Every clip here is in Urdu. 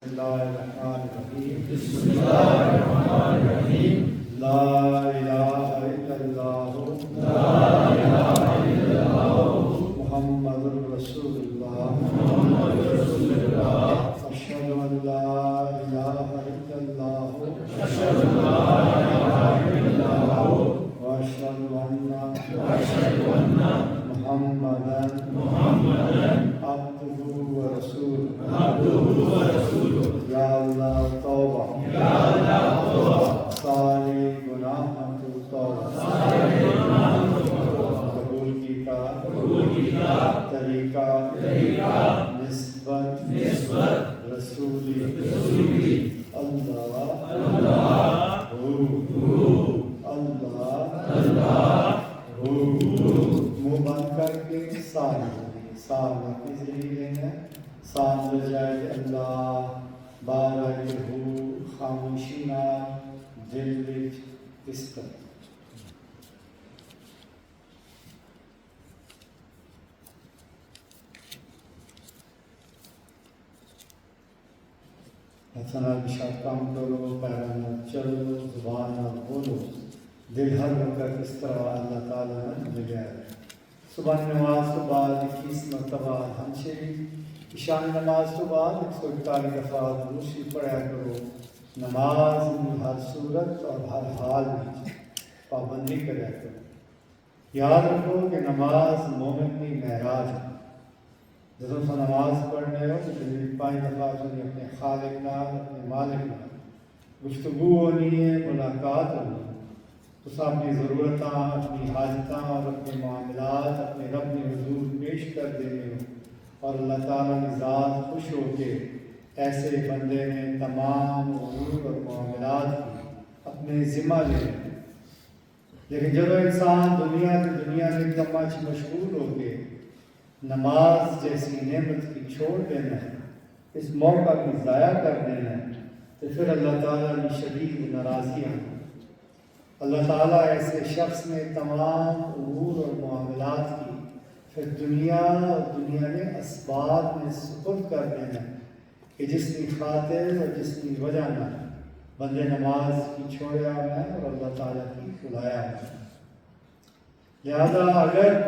اللہ الرحمن الرحیم بسم اللہ الرحمن الرحیم لا الہ الا اللہ لا الہ الا اللہ محمد رسول اللہ محمد رسول اللہ اشہد ان لا الہ الا اللہ اشہد ان لا الہ الا اللہ واشہد واشہد ان محمدا عبدہ ورسولہ عبدہ ورسولہ یا اللہ توبہ یا اللہ توبہ سارے گناہوں کو توبہ سارے گناہوں کو توبہ قبول قبول کیا طریقہ نسبت رسولی اللہ منہ بند کر کے سال اپنی زندگی لینا سال بجائے اللہ بارہ ہو خاموشی نہ دل وچ اس طرح حسنا بشار کام کرو پیروں نہ چلو زبان نہ بولو دل ہر وقت اس طرح اللہ تعالیٰ نے ملیا ہے صبح نماز تو بعد 21 مرتبہ ہم شریف عشان نماز تو بعد 141 دفعہ دوسری پڑھا کرو نماز میں ہر صورت اور ہر حال میں پابندی کریا کرو یاد رکھو کہ نماز مومن کی معراج ہے جب تم نماز پڑھنے ہو تو دن 5 دفعہ تمہیں اپنے خالق نال اپنے مالک نال گفتگو ہونی ہے ملاقات ہونی ہے تو اپنی ضرورتاں اپنی حاجتاں اور اپنے معاملات اپنے رب کے حضور پیش کر دینے ہو اور اللہ تعالیٰ کی ذات خوش ہو کے ایسے بندے نے تمام امور اور معاملات کی اپنے ذمہ لینے لیکن جب انسان دنیا کے کما چ مشغول ہو کے نماز جیسی نعمت کی چھوڑ دینا ہے اس موقع کی ضائع کر دینا ہے تو پھر اللہ تعالیٰ کی شدید ناراضیاں ہیں اللہ تعالیٰ ایسے شخص نے تمام امور اور معاملات کی پھر دنیا نے اسباب میں سپرد کر دینا ہے کہ جس کی خاطر اور جس کی وجہ نہ بندے نماز کی چھوڑیا ہے اور اللہ تعالیٰ کی بلایا ہے لہذا اگر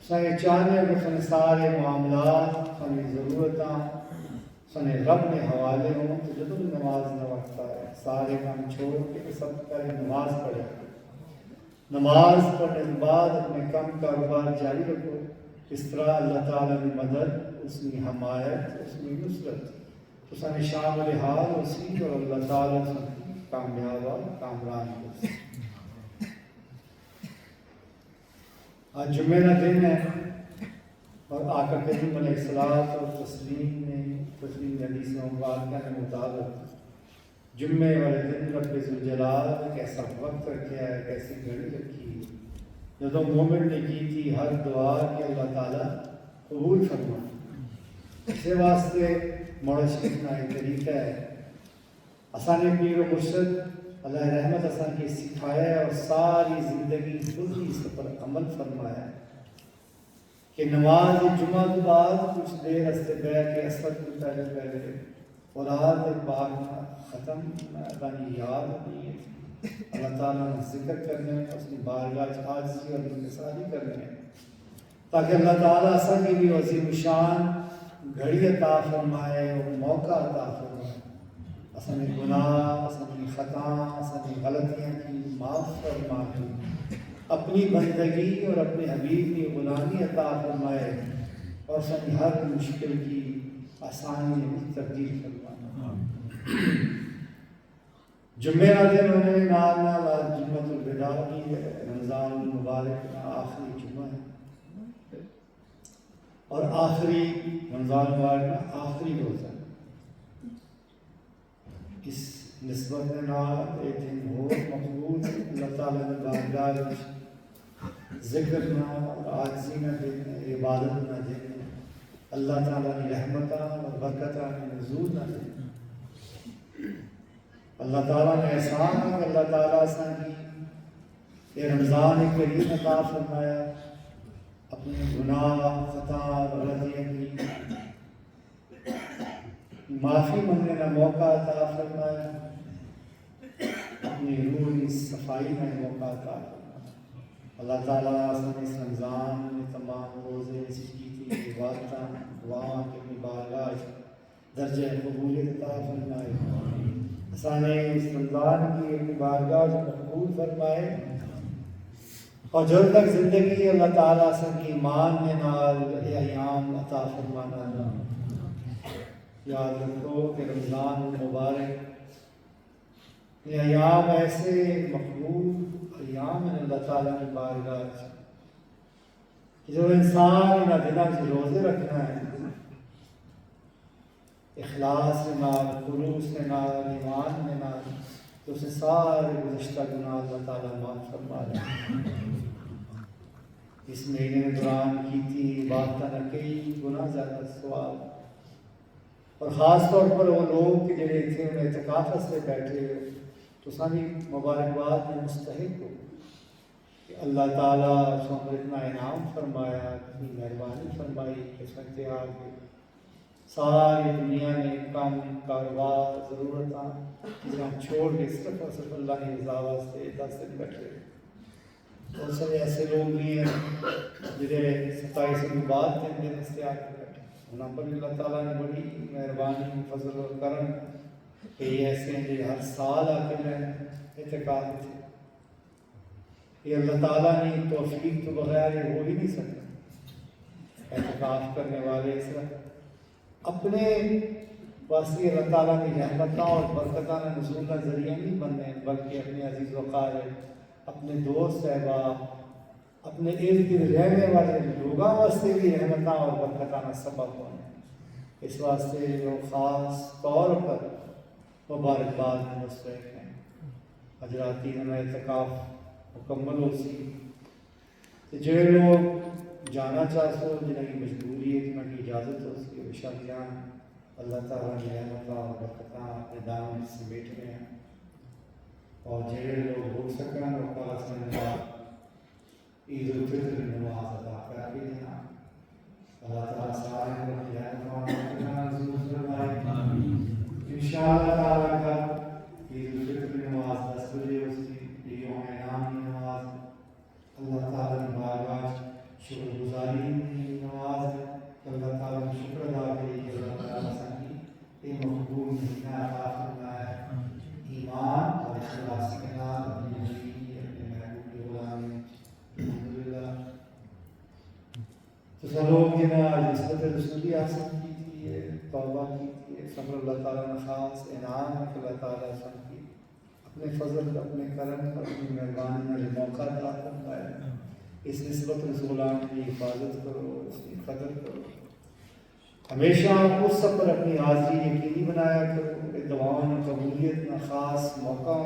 سنے چاہنے کہ سنے سارے معاملات سنے ضرورتاں سنے رب میں حوالے ہوں تو جب نماز نہ وقت ہے سارے کام چھوڑ کے سب پہلے نماز پڑھے نماز پڑھنے کے بعد اپنے کام کاروبار جاری رکھو اس طرح اللہ تعالیٰ کی مدد اس کی حمایت اس کی نصرت تو سنے شامل حال اسی اور اللہ تعالیٰ سے کامیاب اور کامران ہو آج جمعہ کا دن ہے اور آقا کریم علیہ الصلوۃ اور تسلیم حدیث مبارکہ کے مطابق جمعے والے دن رب ذوالجلال نے کیسا وقت رکھا ہے کیسی گھڑی رکھی ہے جب مومن نے کی تھی ہر دعا کہ اللہ تعالیٰ قبول فرمائے اس واسطے موڑا شریف کا ایک طریقہ ہے اسانے پیر و مرشد اللہ رحمت اسان کی سکھایا ہے اور ساری زندگی خود ہی اس پر عمل فرمایا ہے کہ نماز جمعہ کے بعد کچھ دیر اس سے بیٹھ کے اثر کو پہلے قرآن پاک ختم بنی یاد ہونی ہے اللہ تعالیٰ نے ذکر کرنے اس کی بارگاہ عاجزی اور انکساری کرنے تاکہ اللہ تعالیٰ اصل کی بھی عظیم شان گھڑی عطا فرمائے اور موقع عطا فرمائے اصل گناہ اصل خطا اصل غلطیاں کی معاف فرمائے اپنی بندگی اور اپنے حبیب کی غلامی عطا فرمائے اور اصل ہر مشکل کی آسانی میں تبدیل فرمائے جمعہ کا دن انہوں نے نال جمعۃ الوداع کی ہے رمضان المبارک کا آخری جمعہ ہے اور آخری رمضان المبارک کا آخری روزہ اس نسبت میں نال ایک دن ہو مقبول اللہ تعالیٰ نے بارگاہ ذکر نہ اور عاجزی نہ دینے عبادت نہ دینے اللہ تعالیٰ کی رحمتہ اور برکتہ کی نزول نہ دینے اللہ تعالیٰ نے احسان ہے کہ اللہ تعالیٰ سے یہ رمضان کریم عطا فرمایا اپنے گناہ خطا غلطیوں کی معافی منگنے کا موقع عطا فرمائے، اپنی روح کی صفائی میں موقع عطا فرمائے۔ اللہ تعالیٰ اس رمضان میں تمام روزے کی عبادتاں دعاؤں کے اپنی بارگاہ درجہ قبولیت عطا فرمائے، اسانے اس رمضان کی اپنی بارگاہ قبول فرمائے، اور جو تک زندگی اللہ تعالیٰ سے کی ایمان میں نال یہ ایام عطا فرمانا۔ یاد رکھو کہ رمضان مبارک یہ ایام ایسے مقبول ایام ہیں اللہ تعالیٰ کی بارگاہ کہ جو انسان ان دنوں سے روزے رکھنا ہے، اخلاص کے نال، خلوص کے نال، ایمان کے نال، تو اسے سارے گزشتہ گناہ اللہ تعالیٰ معاف فرما دے۔ اس مہینے دوران کی تھی باتیں کئی گناہ زیادہ سوال، اور خاص طور پر وہ لوگ کہ جڑے تھے انہیں اعتکاف سے بیٹھے ہوئے، تو ساری مبارکباد میں مستحق ہو کہ اللہ تعالیٰ سو اتنا انعام فرمایا، اتنی مہربانی فرمائی کہ سنتے آ کے ساری دنیا نے کام کاروبار ضرورتاں جسے ہم چھوڑ کے صرف اور صرف اللہ کی رضا واسطے 10 دن بیٹھے، اور سب ایسے لوگ بھی ہیں جنہیں 27 دن بعد 3 دن اختیار کر بیٹھے، انہوں پر اللہ تعالیٰ نے بڑی مہربانی فضل اور کرم کہ یہ ایسے ہیں جو ہر سال آ کے میں اعتکاف تھے۔ یہ اللہ تعالیٰ نے توفیق تو بغیر یہ ہو ہی نہیں سکتا۔ اعتکاف کرنے والے صرف اپنے واسطے اللہ تعالیٰ کی رحمتوں اور برکتوں میں نزول کا ذریعہ نہیں بننے، بلکہ اپنے عزیز و قارب، اپنے دوست احباب، اپنے ارد گرد رہنے والے لوگوں واسطے بھی رحمتوں اور برکتوں کا سبب ہونے۔ اس واسطے جو خاص طور پر مبارکباد میں مستحق ہیں، حضراتی میں اعتکاف مکمل ہو سی تو جو لوگ جانا چاہتے ہو، جنہیں کی مجبوری ہے، جنہیں کی اجازت ہو سی، وہ شب جان اللہ تعالیٰ کی رحمتوں اور برکتوں اپنے دامن سے بیٹھ رہے ہیں، اور جو لوگ ہو سکیں وہ پاس میں عید الفطر کی نماز ادا کر کے دینا۔ اللہ تعالیٰ سارے کو کی رحمتوں اور برکتوں فرمائے۔ انشاءاللہ تعالیٰ کا عید الفطر کی نماز 10 بجے اس کی یوم انعام کی نماز، اللہ تعالیٰ کی بارگاہ شکر گزاری کی نماز ہے، اللہ تعالیٰ کا شکر ادا کرے کہ اللہ تعالیٰ سے یہ مقبول مہینہ عطا فرمایا ہے، ایمان اور اخلاص کے ساتھ اپنی زندگی اپنے محبوب کی غلامی الحمدللہ۔ تو سب لوگ جنہیں نسبت رسولی حاصل کی تھی، توبہ کی تھی، صبر اللہ تعالیٰ نے خاص انعام ہے کہ اللہ تعالیٰ سب کی اپنے فضل، اپنے کرم، اپنی مہربانی میں موقع عطا فرمایا ہے۔ اس نسبت رسولان کی حفاظت کرو، اس کی قدر کرو، ہمیشہ اس سب پر اپنی حاضری یقینی بنایا کرو۔ دعاؤں میں قبولیت میں خاص موقع